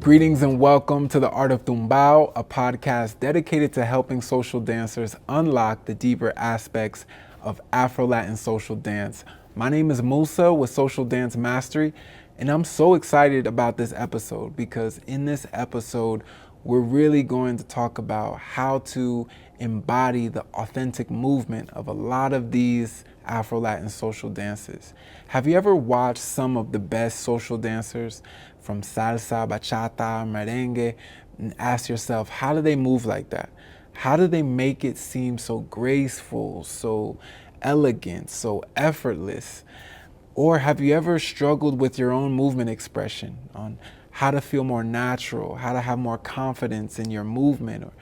Greetings and welcome to the Art of Tumbao, a podcast dedicated to helping social dancers unlock the deeper aspects of Afro-Latin social dance. My name is Musa with Social Dance Mastery, and I'm so excited about this episode because in this episode, we're really going to talk about how to embody the authentic movement of a lot of these Afro-Latin social dances. Have you ever watched some of the best social dancers from Salsa, Bachata, Merengue, and ask yourself, how do they move like that? How do they make it seem so graceful, so elegant, so effortless? Or have you ever struggled with your own movement expression on how to feel more natural, how to have more confidence in your movement, or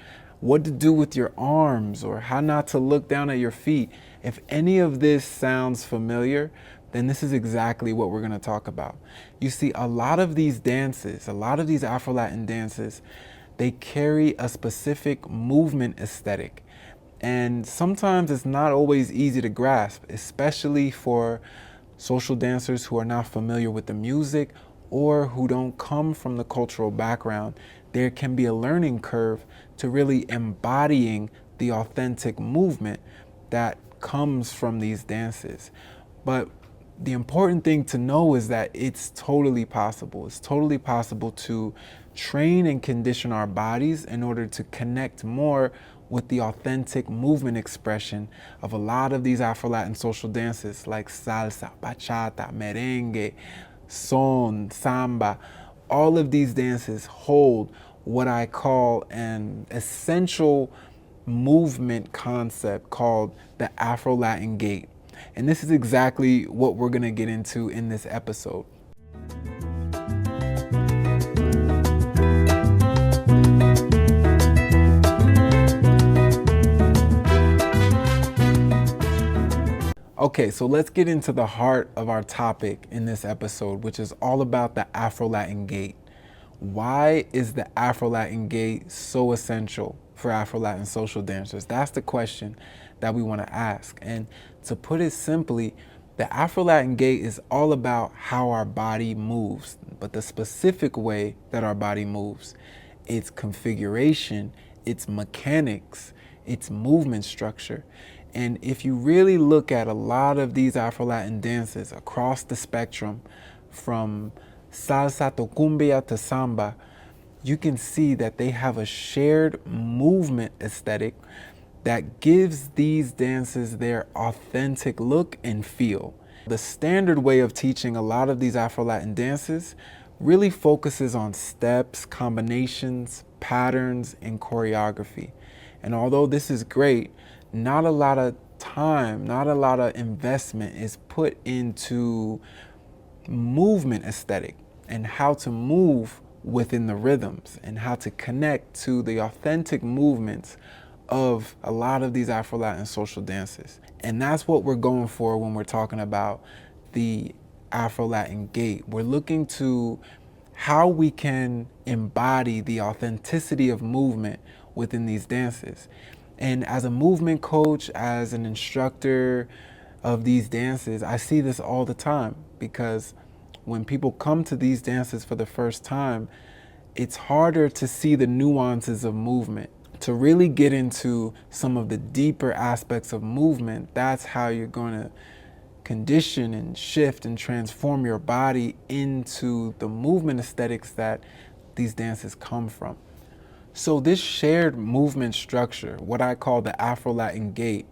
what to do with your arms, or how not to look down at your feet? If any of this sounds familiar, then this is exactly what we're going to talk about. You see, a lot of these dances, a lot of these Afro-Latin dances, they carry a specific movement aesthetic. And sometimes it's not always easy to grasp, especially for social dancers who are not familiar with the music or who don't come from the cultural background. There can be a learning curve to really embodying the authentic movement that comes from these dances. But the important thing to know is that it's totally possible. It's totally possible to train and condition our bodies in order to connect more with the authentic movement expression of a lot of these Afro-Latin social dances like salsa, bachata, merengue, son, samba. All of these dances hold what I call an essential movement concept called the Afro-Latin Gait. And this is exactly what we're going to get into in this episode. Okay, so let's get into the heart of our topic in this episode, which is all about the Afro-Latin Gait. Why is the Afro-Latin Gait so essential for Afro-Latin social dancers? That's the question that we want to ask. And to put it simply, the Afro-Latin Gait is all about how our body moves, but the specific way that our body moves, its configuration, its mechanics, its movement structure. And if you really look at a lot of these Afro-Latin dances across the spectrum, from salsa to cumbia to samba, you can see that they have a shared movement aesthetic that gives these dances their authentic look and feel. The standard way of teaching a lot of these Afro-Latin dances really focuses on steps, combinations, patterns, and choreography. And although this is great, not a lot of time, not a lot of investment is put into movement aesthetic and how to move within the rhythms and how to connect to the authentic movements of a lot of these Afro-Latin social dances. And that's what we're going for when we're talking about the Afro-Latin Gait. We're looking to how we can embody the authenticity of movement within these dances. And as a movement coach, as an instructor of these dances, I see this all the time because when people come to these dances for the first time, it's harder to see the nuances of movement. To really get into some of the deeper aspects of movement, that's how you're going to condition and shift and transform your body into the movement aesthetics that these dances come from. So this shared movement structure, what I call the Afro-Latin Gait,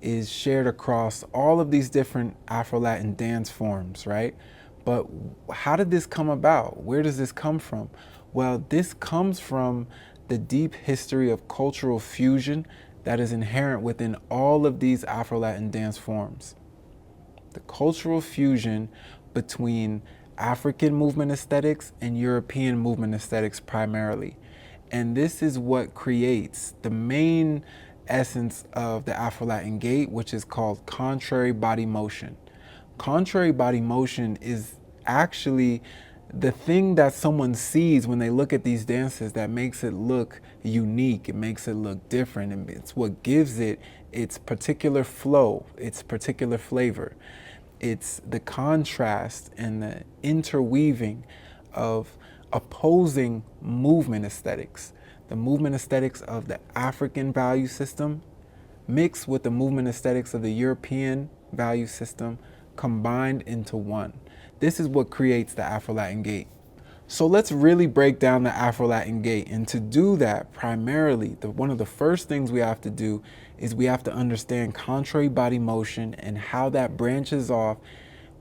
is shared across all of these different Afro-Latin dance forms, right? But how did this come about? Where does this come from? Well, this comes from the deep history of cultural fusion that is inherent within all of these Afro-Latin dance forms. The cultural fusion between African movement aesthetics and European movement aesthetics primarily. And this is what creates the main essence of the Afro-Latin Gait, which is called contrary body motion. Contrary body motion is actually the thing that someone sees when they look at these dances that makes it look unique, it makes it look different, and it's what gives it its particular flow, its particular flavor. It's the contrast and the interweaving of opposing movement aesthetics. The movement aesthetics of the African value system mixed with the movement aesthetics of the European value system combined into one. This is what creates the Afro-Latin Gait. So let's really break down the Afro-Latin Gait. And to do that, primarily, one of the first things we have to do is we have to understand contrary body motion and how that branches off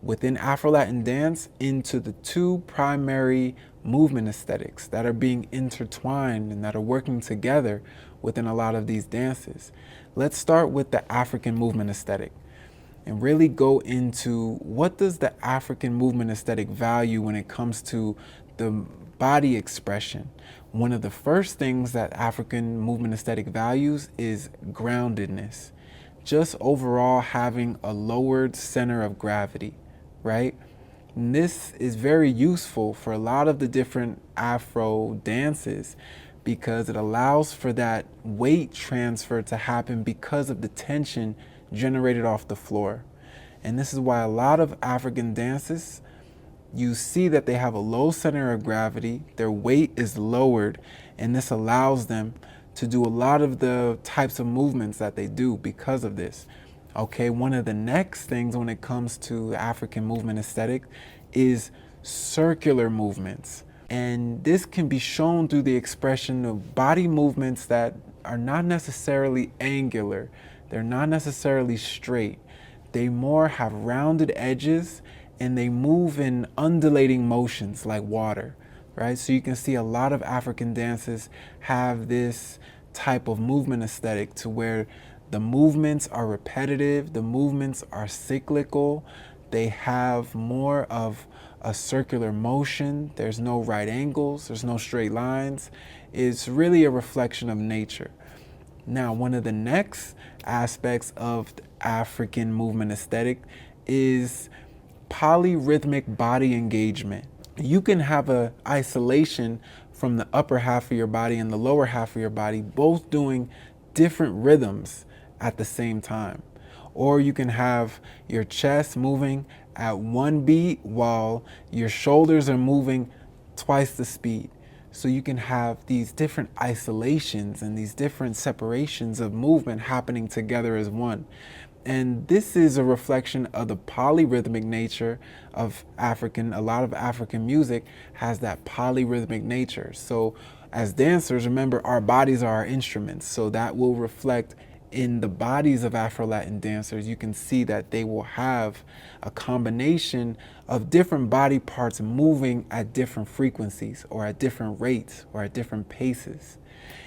within Afro-Latin dance into the two primary movement aesthetics that are being intertwined and that are working together within a lot of these dances. Let's start with the African movement aesthetic and really go into what does the African movement aesthetic value when it comes to the body expression. One of the first things that African movement aesthetic values is groundedness, just overall having a lowered center of gravity, right? And this is very useful for a lot of the different Afro dances because it allows for that weight transfer to happen because of the tension generated off the floor. And this is why a lot of African dances, you see that they have a low center of gravity, their weight is lowered, and this allows them to do a lot of the types of movements that they do because of this. Okay, one of the next things when it comes to African movement aesthetic is circular movements. And this can be shown through the expression of body movements that are not necessarily angular. They're not necessarily straight. They more have rounded edges and they move in undulating motions like water, right? So you can see a lot of African dances have this type of movement aesthetic to where the movements are repetitive, the movements are cyclical, they have more of a circular motion, there's no right angles, there's no straight lines. It's really a reflection of nature. Now, one of the next aspects of the African movement aesthetic is polyrhythmic body engagement. You can have an isolation from the upper half of your body and the lower half of your body, both doing different rhythms at the same time. Or you can have your chest moving at one beat while your shoulders are moving twice the speed. So you can have these different isolations and these different separations of movement happening together as one. And this is a reflection of the polyrhythmic nature of a lot of African music has that polyrhythmic nature. So as dancers, remember our bodies are our instruments. So that will reflect in the bodies of Afro-Latin dancers. You can see that they will have a combination of different body parts moving at different frequencies or at different rates or at different paces.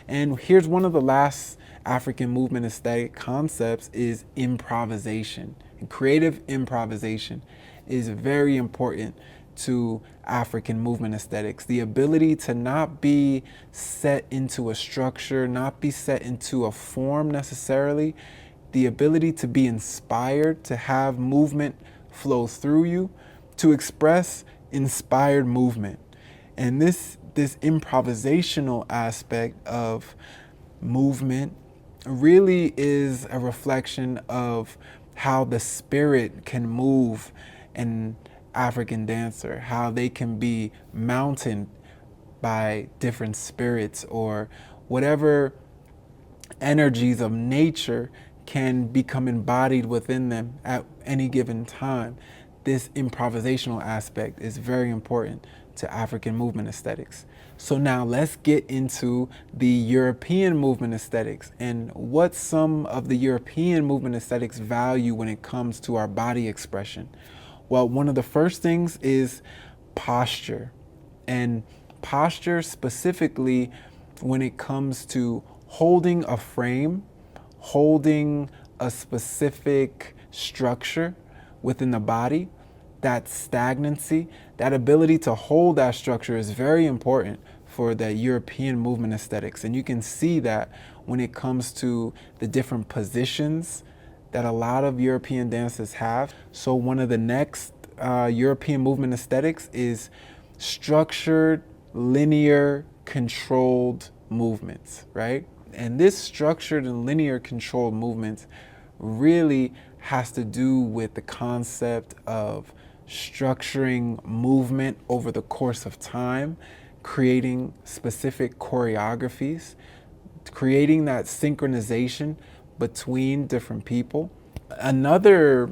And here's one of the last African movement aesthetic concepts is improvisation. And creative improvisation is very important to African movement aesthetics. The ability to not be set into a structure, not be set into a form necessarily, the ability to be inspired, to have movement flow through you, to express inspired movement. And this improvisational aspect of movement really is a reflection of how the spirit can move an African dancer, how they can be mounted by different spirits or whatever energies of nature can become embodied within them at any given time. This improvisational aspect is very important to African movement aesthetics. So now let's get into the European movement aesthetics and what some of the European movement aesthetics value when it comes to our body expression. Well, one of the first things is posture. And posture specifically when it comes to holding a frame, holding a specific structure within the body, that stagnancy, that ability to hold that structure is very important for the European movement aesthetics. And you can see that when it comes to the different positions that a lot of European dances have. So one of the next European movement aesthetics is structured, linear, controlled movements, right? And this structured and linear controlled movements really has to do with the concept of structuring movement over the course of time, creating specific choreographies, creating that synchronization between different people. Another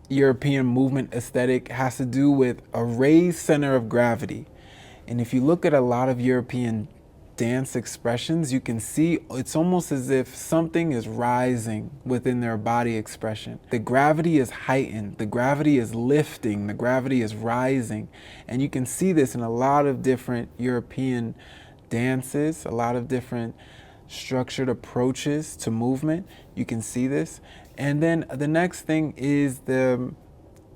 European movement aesthetic has to do with a raised center of gravity. And if you look at a lot of European dance expressions, you can see it's almost as if something is rising within their body expression. The gravity is heightened, the gravity is lifting, the gravity is rising. And you can see this in a lot of different European dances, a lot of different structured approaches to movement. You can see this. And then the next thing is the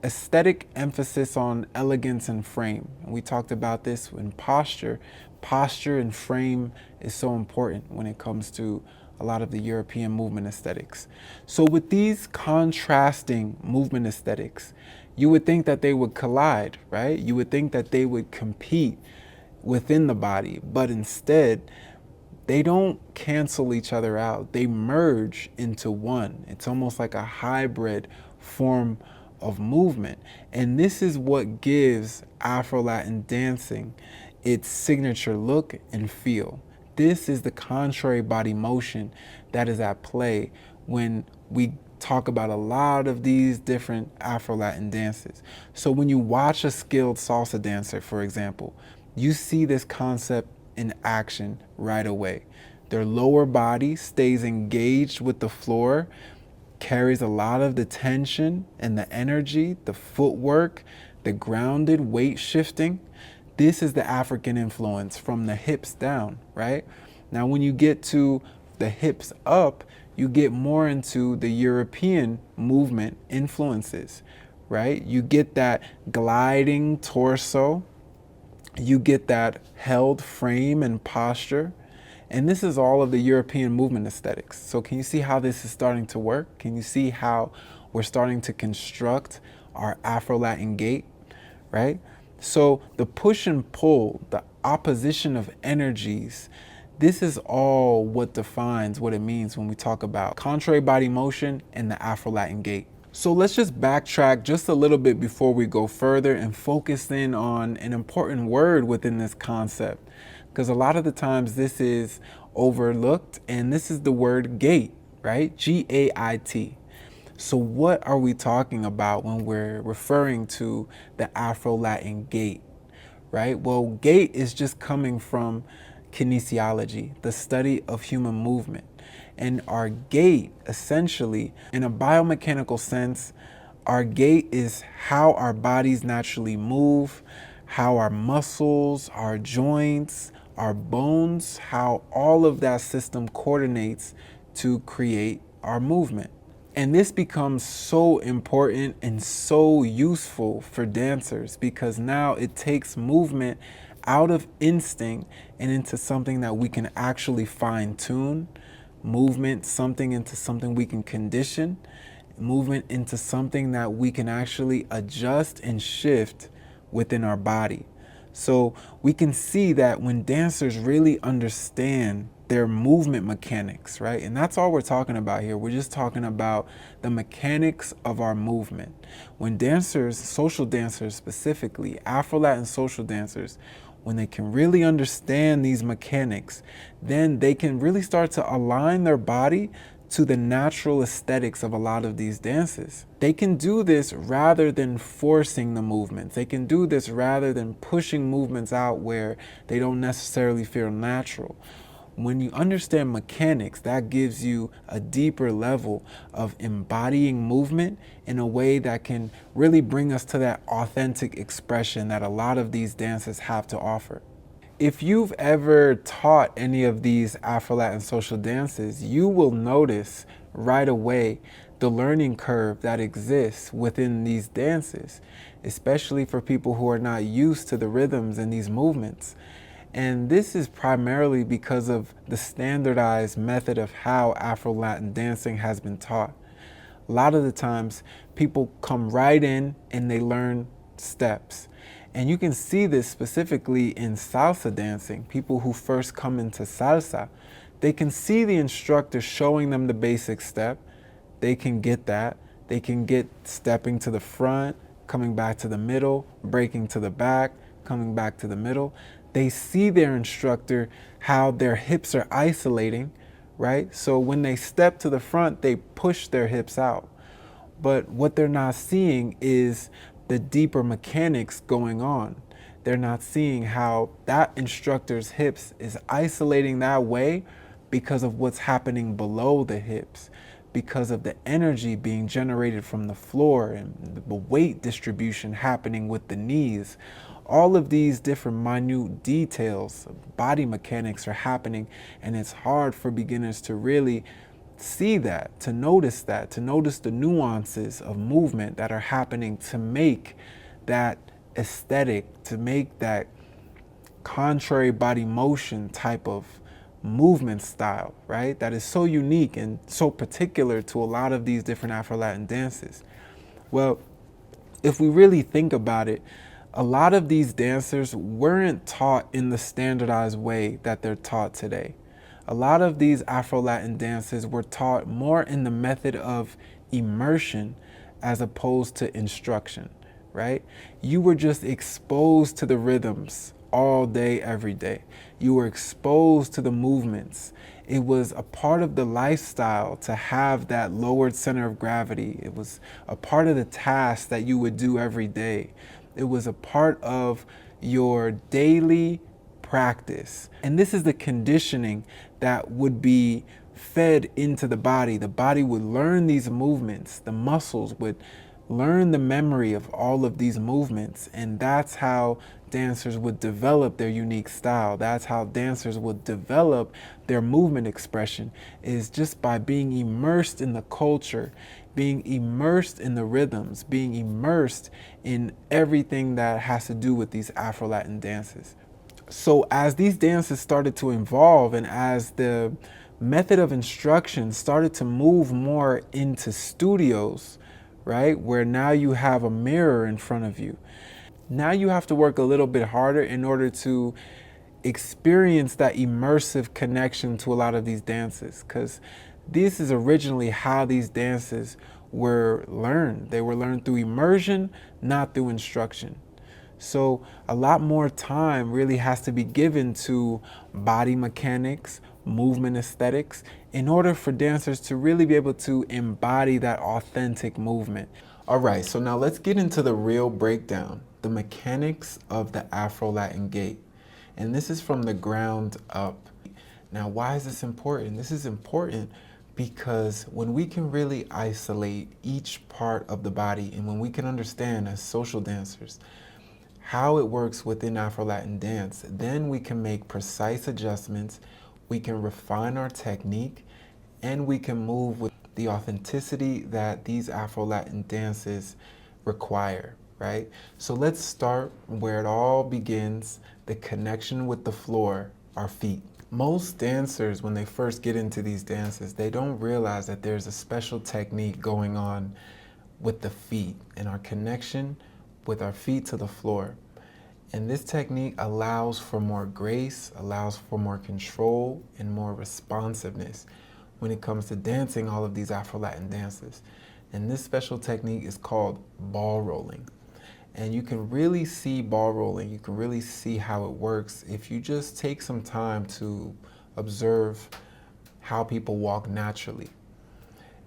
aesthetic emphasis on elegance and frame. We talked about this in posture. Posture and frame is so important when it comes to a lot of the European movement aesthetics. So with these contrasting movement aesthetics, you would think that they would collide, right? You would think that they would compete within the body, but instead, they don't cancel each other out. They merge into one. It's almost like a hybrid form of movement. And this is what gives Afro-Latin dancing its signature look and feel. This is the contrary body motion that is at play when we talk about a lot of these different Afro-Latin dances. So when you watch a skilled salsa dancer, for example, you see this concept in action right away. Their lower body stays engaged with the floor, carries a lot of the tension and the energy, the footwork, the grounded weight shifting. This is the African influence from the hips down, right? Now, when you get to the hips up, you get more into the European movement influences, right? You get that gliding torso, you get that held frame and posture. And this is all of the European movement aesthetics. So can you see how this is starting to work? Can you see how we're starting to construct our Afro-Latin gait, right? So the push and pull, the opposition of energies, this is all what defines what it means when we talk about contrary body motion and the Afro-Latin gait. So let's just backtrack just a little bit before we go further and focus in on an important word within this concept, because a lot of the times this is overlooked, and this is the word gait, right? G-A-I-T. So what are we talking about when we're referring to the Afro-Latin gait, right? Well, gait is just coming from kinesiology, the study of human movement. And our gait, essentially, in a biomechanical sense, our gait is how our bodies naturally move, how our muscles, our joints, our bones, how all of that system coordinates to create our movement. And this becomes so important and so useful for dancers because now it takes movement out of instinct and into something that we can actually fine tune, movement something into something we can condition, movement into something that we can actually adjust and shift within our body. So we can see that when dancers really understand their movement mechanics, right? And that's all we're talking about here. We're just talking about the mechanics of our movement. When dancers, social dancers specifically, Afro-Latin social dancers, when they can really understand these mechanics, then they can really start to align their body to the natural aesthetics of a lot of these dances. They can do this rather than forcing the movements. They can do this rather than pushing movements out where they don't necessarily feel natural. When you understand mechanics, that gives you a deeper level of embodying movement in a way that can really bring us to that authentic expression that a lot of these dances have to offer. If you've ever taught any of these Afro-Latin social dances, you will notice right away the learning curve that exists within these dances, especially for people who are not used to the rhythms and these movements. And this is primarily because of the standardized method of how Afro-Latin dancing has been taught. A lot of the times, people come right in and they learn steps. And you can see this specifically in salsa dancing. People who first come into salsa, they can see the instructor showing them the basic step. They can get that. They can get stepping to the front, coming back to the middle, breaking to the back, coming back to the middle. they see their instructor, how their hips are isolating, right? So when they step to the front, they push their hips out. But what they're not seeing is the deeper mechanics going on. They're not seeing how that instructor's hips is isolating that way because of what's happening below the hips, because of the energy being generated from the floor and the weight distribution happening with the knees. All of these different minute details of body mechanics are happening, and it's hard for beginners to really see that, to notice that, to notice the nuances of movement that are happening to make that aesthetic, to make that contrary body motion type of movement style, right? That is so unique and so particular to a lot of these different Afro-Latin dances. Well, if we really think about it, a lot of these dancers weren't taught in the standardized way that they're taught today. A lot of these Afro-Latin dances were taught more in the method of immersion as opposed to instruction, right? You were just exposed to the rhythms all day, every day. You were exposed to the movements. It was a part of the lifestyle to have that lowered center of gravity. It was a part of the task that you would do every day. It was a part of your daily practice. And this is the conditioning that would be fed into the body. The body would learn these movements. The muscles would learn the memory of all of these movements. And that's how dancers would develop their unique style. That's how dancers would develop their movement expression, is just by being immersed in the culture, being immersed in the rhythms, being immersed in everything that has to do with these Afro-Latin dances. So as these dances started to evolve and as the method of instruction started to move more into studios, right, where now you have a mirror in front of you, now you have to work a little bit harder in order to experience that immersive connection to a lot of these dances, because this is originally how these dances were learned. They were learned through immersion, not through instruction. So a lot more time really has to be given to body mechanics, movement aesthetics, in order for dancers to really be able to embody that authentic movement. All right, so now let's get into the real breakdown, the mechanics of the Afro-Latin Gait. And this is from the ground up. Now, why is this important? This is important because when we can really isolate each part of the body and when we can understand as social dancers how it works within Afro-Latin dance, then we can make precise adjustments, we can refine our technique, and we can move with the authenticity that these Afro-Latin dances require, right? So let's start where it all begins, the connection with the floor, our feet. Most dancers, when they first get into these dances, they don't realize that there's a special technique going on with the feet and our connection with our feet to the floor. And this technique allows for more grace, allows for more control and more responsiveness when it comes to dancing all of these Afro-Latin dances. And this special technique is called ball rolling. And you can really see ball rolling, you can really see how it works if you just take some time to observe how people walk naturally.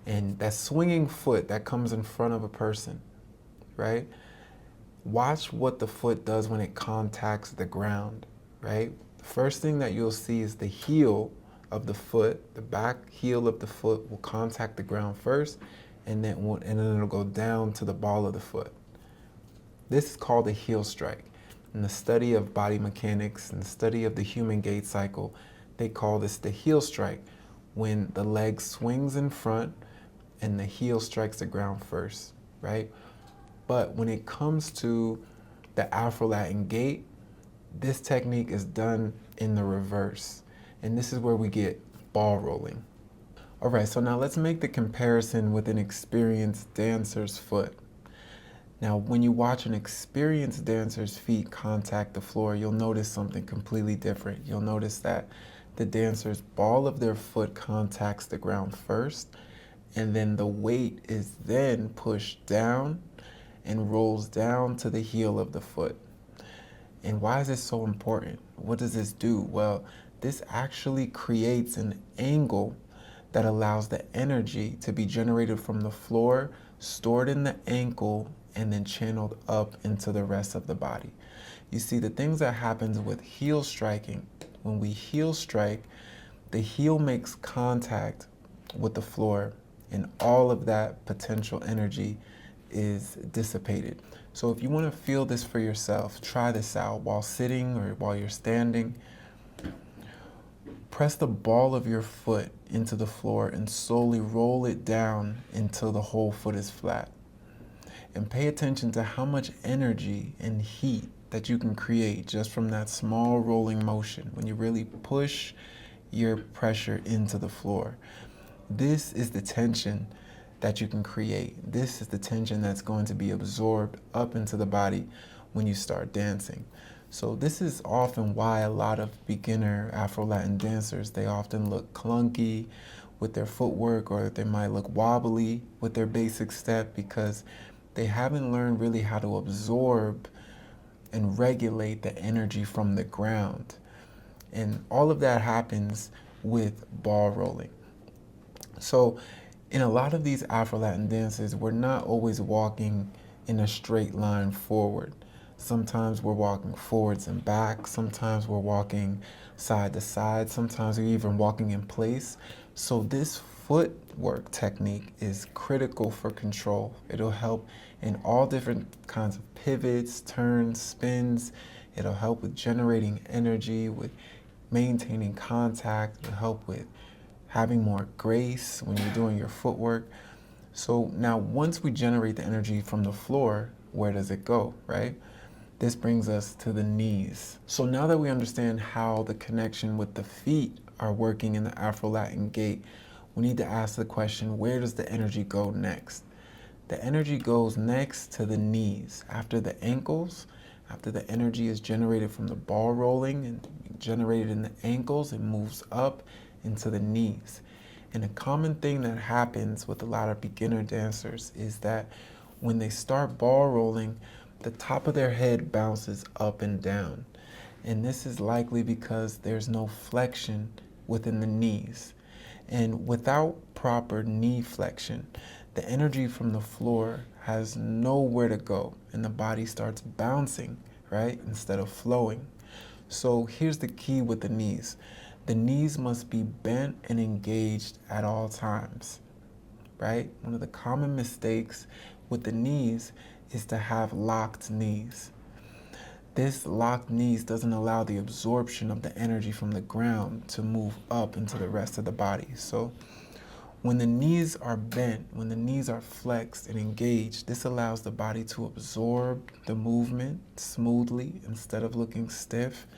And that swinging foot that comes in front of a person, right? Watch what the foot does when it contacts the ground, right? The first thing that you'll see is the heel of the foot, the back heel of the foot will contact the ground first, and then it'll go down to the ball of the foot. This is called a heel strike. In the study of body mechanics and the study of the human gait cycle, they call this the heel strike, when the leg swings in front and the heel strikes the ground first, right? But when it comes to the Afro-Latin Gait, this technique is done in the reverse. And this is where we get ball rolling. All right, so now let's make the comparison with an experienced dancer's foot. Now, when you watch an experienced dancer's feet contact the floor, you'll notice something completely different. You'll notice that the dancer's ball of their foot contacts the ground first, and then the weight is then pushed down and rolls down to the heel of the foot. And why is this so important? What does this do? Well, this actually creates an angle that allows the energy to be generated from the floor, stored in the ankle, and then channeled up into the rest of the body. You see, the things that happens with heel striking, when we heel strike, the heel makes contact with the floor, and all of that potential energy is dissipated. So if you want to feel this for yourself, try this out while sitting or while you're standing. Press the ball of your foot into the floor and slowly roll it down until the whole foot is flat. And pay attention to how much energy and heat that you can create just from that small rolling motion when you really push your pressure into the floor. This is the tension that you can create. This is the tension that's going to be absorbed up into the body when you start dancing. So this is often why a lot of beginner Afro-Latin dancers, they often look clunky with their footwork, or they might look wobbly with their basic step, because they haven't learned really how to absorb and regulate the energy from the ground. And all of that happens with ball rolling. So in a lot of these Afro-Latin dances, we're not always walking in a straight line forward. Sometimes we're walking forwards and back. Sometimes we're walking side to side. Sometimes we're even walking in place. So this footwork technique is critical for control. It'll help in all different kinds of pivots, turns, spins. It'll help with generating energy, with maintaining contact. It'll help with having more grace when you're doing your footwork. So now once we generate the energy from the floor, where does it go, right? This brings us to the knees. So now that we understand how the connection with the feet are working in the Afro-Latin gait, we need to ask the question, where does the energy go next? The energy goes next to the knees. After the ankles, after the energy is generated from the ball rolling and generated in the ankles, it moves up into the knees. And a common thing that happens with a lot of beginner dancers is that when they start ball rolling, the top of their head bounces up and down. And this is likely because there's no flexion within the knees. And without proper knee flexion, the energy from the floor has nowhere to go, and the body starts bouncing, right, instead of flowing. So here's the key with the knees. The knees must be bent and engaged at all times, right? One of the common mistakes with the knees is to have locked knees. This locked knees doesn't allow the absorption of the energy from the ground to move up into the rest of the body. So when the knees are bent, when the knees are flexed and engaged, this allows the body to absorb the movement smoothly instead of looking stiff.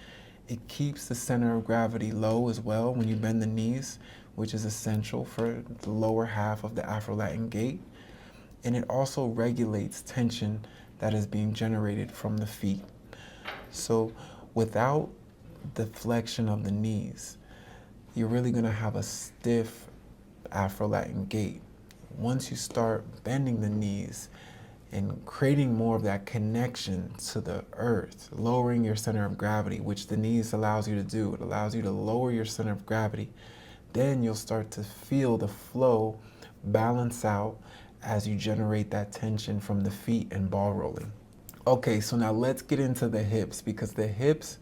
It keeps the center of gravity low as well when you bend the knees, which is essential for the lower half of the Afro-Latin gait. And it also regulates tension that is being generated from the feet. So without the flexion of the knees, you're really going to have a stiff Afro-Latin gait. Once you start bending the knees and creating more of that connection to the earth, lowering your center of gravity, which the knees allows you to do. It allows you to lower your center of gravity. Then you'll start to feel the flow balance out as you generate that tension from the feet and ball rolling. Okay, so now let's get into the hips, because the hips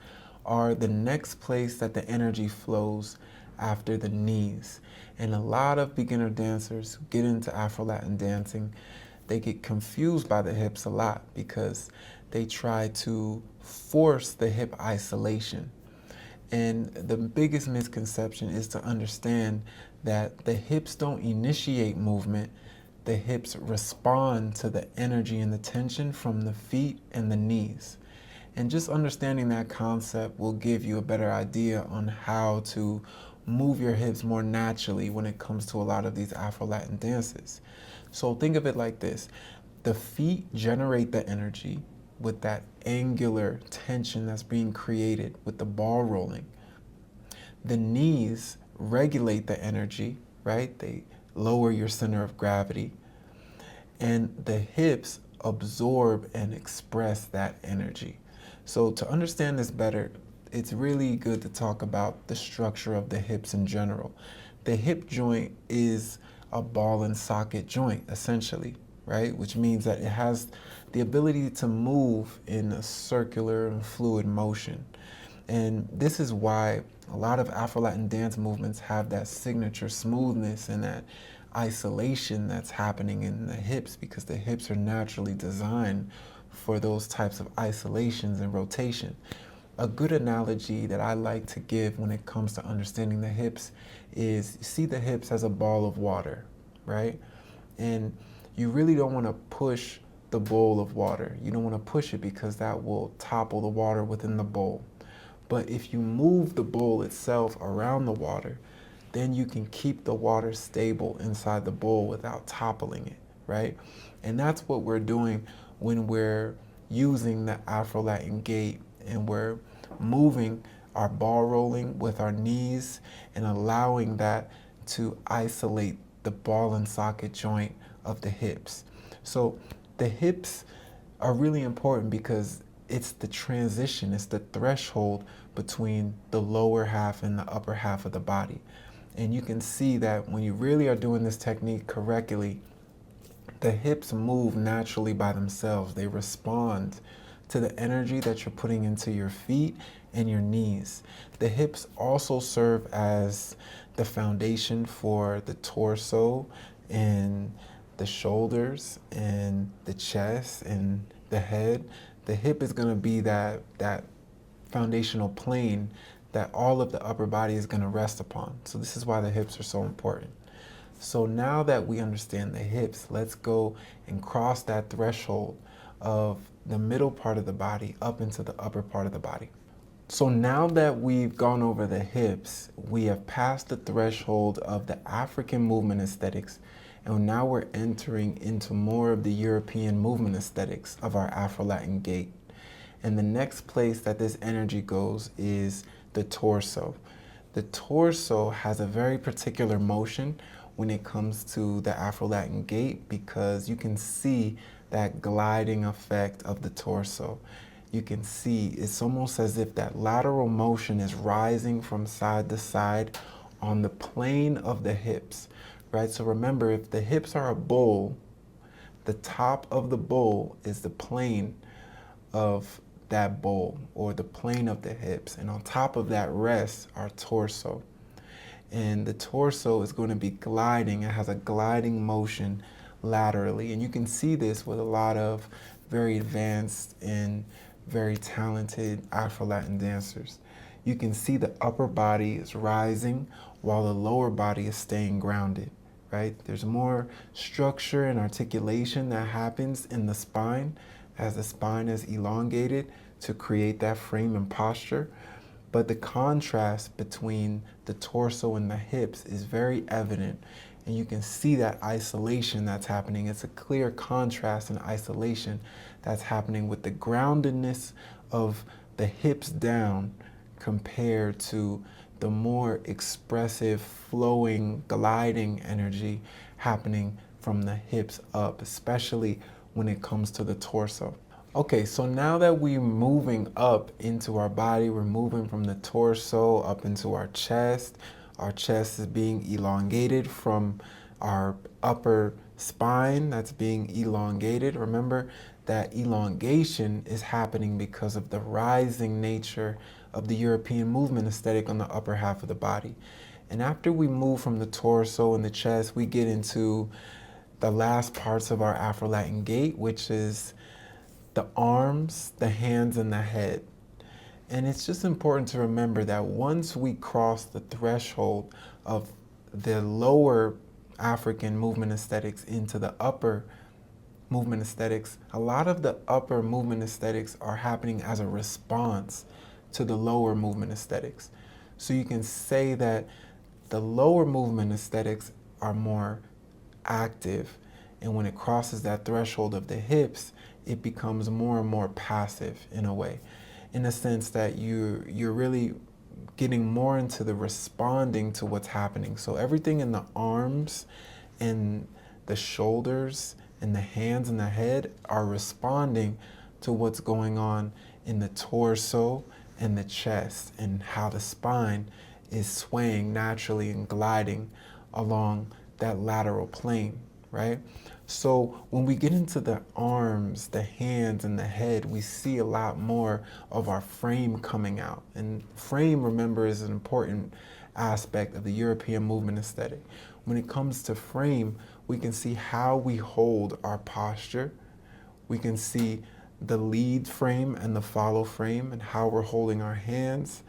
are the next place that the energy flows after the knees. And a lot of beginner dancers who get into Afro-Latin dancing, they get confused by the hips a lot because they try to force the hip isolation. And the biggest misconception is to understand that the hips don't initiate movement. The hips respond to the energy and the tension from the feet and the knees. And just understanding that concept will give you a better idea on how to move your hips more naturally when it comes to a lot of these Afro-Latin dances. So think of it like this. The feet generate the energy with that angular tension that's being created with the ball rolling. The knees regulate the energy, right? They lower your center of gravity. And the hips absorb and express that energy. So to understand this better, it's really good to talk about the structure of the hips in general. The hip joint is a ball and socket joint, essentially, right? Which means that it has the ability to move in a circular and fluid motion. And this is why a lot of Afro-Latin dance movements have that signature smoothness and that isolation that's happening in the hips, because the hips are naturally designed for those types of isolations and rotation. A good analogy that I like to give when it comes to understanding the hips is, you see the hips as a ball of water, right? And you really don't want to push the bowl of water. You don't want to push it because that will topple the water within the bowl. But if you move the bowl itself around the water, then you can keep the water stable inside the bowl without toppling it, right? And that's what we're doing when we're using the Afro-Latin gait, and we're moving our ball rolling with our knees and allowing that to isolate the ball and socket joint of the hips. So the hips are really important because it's the transition, it's the threshold between the lower half and the upper half of the body. And you can see that when you really are doing this technique correctly, the hips move naturally by themselves. They respond to the energy that you're putting into your feet and your knees. The hips also serve as the foundation for the torso and the shoulders and the chest and the head. The hip is going to be that foundational plane that all of the upper body is going to rest upon. So this is why the hips are so important. So now that we understand the hips, let's go and cross that threshold of the middle part of the body up into the upper part of the body. So now that we've gone over the hips, we have passed the threshold of the African movement aesthetics, and now we're entering into more of the European movement aesthetics of our Afro-Latin gait. And the next place that this energy goes is the torso. The torso has a very particular motion when it comes to the Afro-Latin gait, because you can see that gliding effect of the torso. You can see it's almost as if that lateral motion is rising from side to side on the plane of the hips, right? So remember, if the hips are a bowl, the top of the bowl is the plane of that bowl, or the plane of the hips, and on top of that rests our torso. And the torso is going to be gliding. It has a gliding motion laterally, and you can see this with a lot of very advanced and very talented Afro-Latin dancers. You can see the upper body is rising while the lower body is staying grounded, right? There's more structure and articulation that happens in the spine as the spine is elongated to create that frame and posture. But the contrast between the torso and the hips is very evident, and you can see that isolation that's happening. It's a clear contrast and isolation that's happening with the groundedness of the hips down compared to the more expressive, flowing, gliding energy happening from the hips up, especially when it comes to the torso. Okay, so now that we're moving up into our body, we're moving from the torso up into our chest. Our chest is being elongated from our upper spine that's being elongated. Remember that elongation is happening because of the rising nature of the European movement aesthetic on the upper half of the body. And after we move from the torso and the chest, we get into the last parts of our Afro-Latin gait, which is the arms, the hands, and the head. And it's just important to remember that once we cross the threshold of the lower African movement aesthetics into the upper movement aesthetics, a lot of the upper movement aesthetics are happening as a response to the lower movement aesthetics. So you can say that the lower movement aesthetics are more active, and when it crosses that threshold of the hips, it becomes more and more passive in a way, in the sense that you're really getting more into the responding to what's happening. So everything in the arms and the shoulders and the hands and the head are responding to what's going on in the torso and the chest, and how the spine is swaying naturally and gliding along that lateral plane, right? So when we get into the arms, the hands, and the head, we see a lot more of our frame coming out. And frame, remember, is an important aspect of the European movement aesthetic. When it comes to frame, we can see how we hold our posture. We can see the lead frame and the follow frame and how we're holding our hands.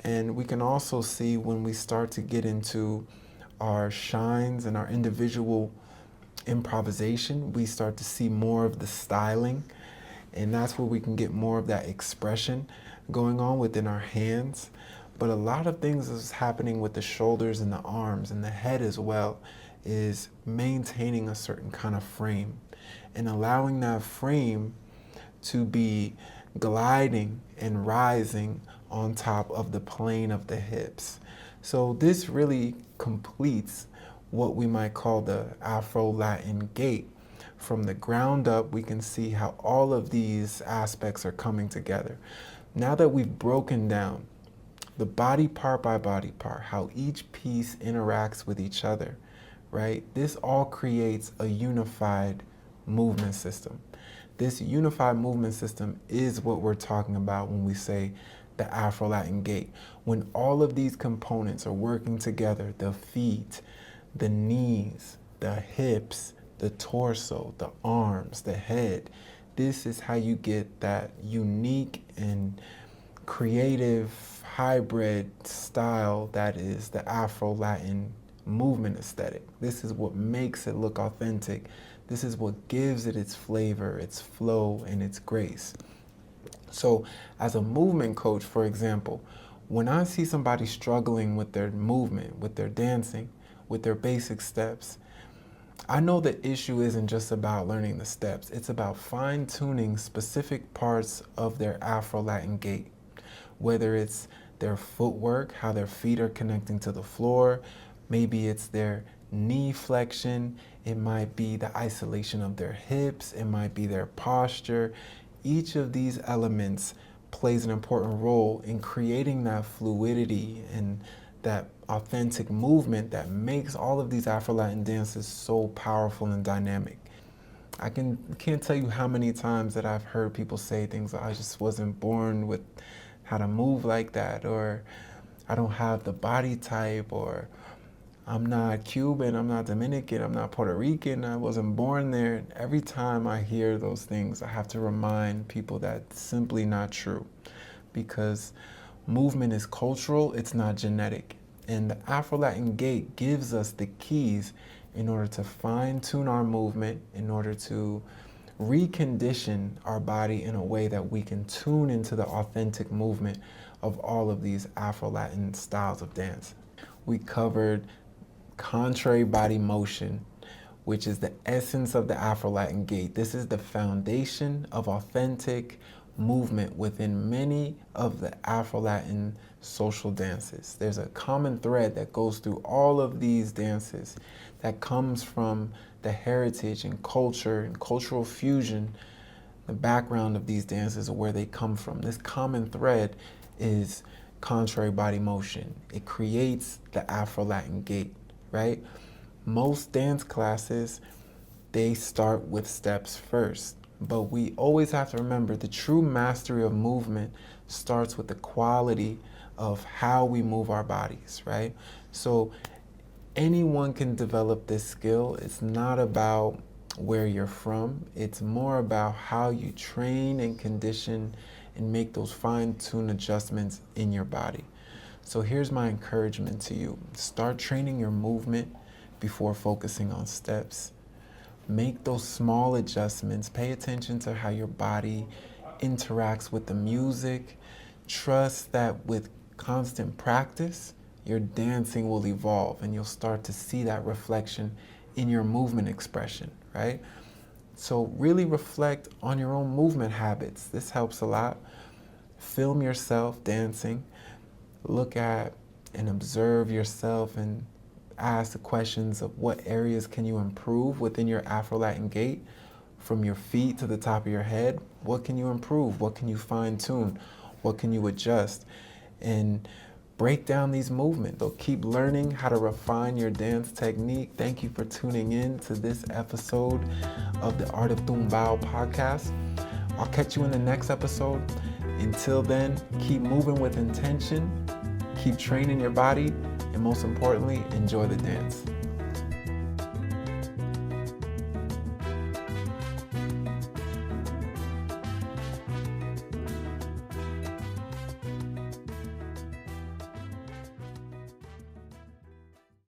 And we can also see when we start to get into our shines and our individual improvisation, we start to see more of the styling, and that's where we can get more of that expression going on within our hands. But a lot of things is happening with the shoulders and the arms and the head as well, is maintaining a certain kind of frame and allowing that frame to be gliding and rising on top of the plane of the hips. So this really completes what we might call the Afro-Latin Gait. From the ground up, we can see how all of these aspects are coming together. Now that we've broken down the body part by body part, how each piece interacts with each other, right? This all creates a unified movement system. This unified movement system is what we're talking about when we say the Afro-Latin Gait. When all of these components are working together, the feet, the knees, the hips, the torso, the arms, the head, this is how you get that unique and creative hybrid style that is the Afro-Latin movement aesthetic. This is what makes it look authentic. This is what gives it its flavor, its flow, and its grace. So as a movement coach, for example, when I see somebody struggling with their movement, with their dancing, with their basic steps, I know the issue isn't just about learning the steps. It's about fine-tuning specific parts of their Afro-Latin gait, whether it's their footwork, how their feet are connecting to the floor, maybe it's their knee flexion, it might be the isolation of their hips, it might be their posture. Each of these elements plays an important role in creating that fluidity and that authentic movement that makes all of these Afro-Latin dances so powerful and dynamic. I can't tell you how many times that I've heard people say things like, I just wasn't born with how to move like that, or I don't have the body type, or I'm not Cuban, I'm not Dominican, I'm not Puerto Rican, I wasn't born there. Every time I hear those things, I have to remind people that's simply not true, because movement is cultural, it's not genetic. And the Afro-Latin Gait gives us the keys in order to fine-tune our movement, in order to recondition our body in a way that we can tune into the authentic movement of all of these Afro-Latin styles of dance. We covered contrary body motion, which is the essence of the Afro-Latin Gait. This is the foundation of authentic movement within many of the Afro-Latin social dances. There's a common thread that goes through all of these dances that comes from the heritage and culture and cultural fusion, the background of these dances or where they come from. This common thread is contrary body motion. It creates the Afro-Latin Gait, right? Most dance classes, they start with steps first. But we always have to remember the true mastery of movement starts with the quality of how we move our bodies, right? So anyone can develop this skill. It's not about where you're from. It's more about how you train and condition and make those fine-tuned adjustments in your body. So here's my encouragement to you. Start training your movement before focusing on steps. Make those small adjustments. Pay attention to how your body interacts with the music. Trust that with constant practice, your dancing will evolve and you'll start to see that reflection in your movement expression, right? So really reflect on your own movement habits. This helps a lot. Film yourself dancing. Look at and observe yourself and ask the questions of what areas can you improve within your Afro-Latin Gait. from your feet to the top of your head. What can you improve? What can you fine tune? What can you adjust? And break down these movements. So keep learning how to refine your dance technique. Thank you for tuning in to this episode of the Art of Tumbao podcast. I'll catch you in the next episode. Until then, keep moving with intention, keep training your body, and most importantly, enjoy the dance.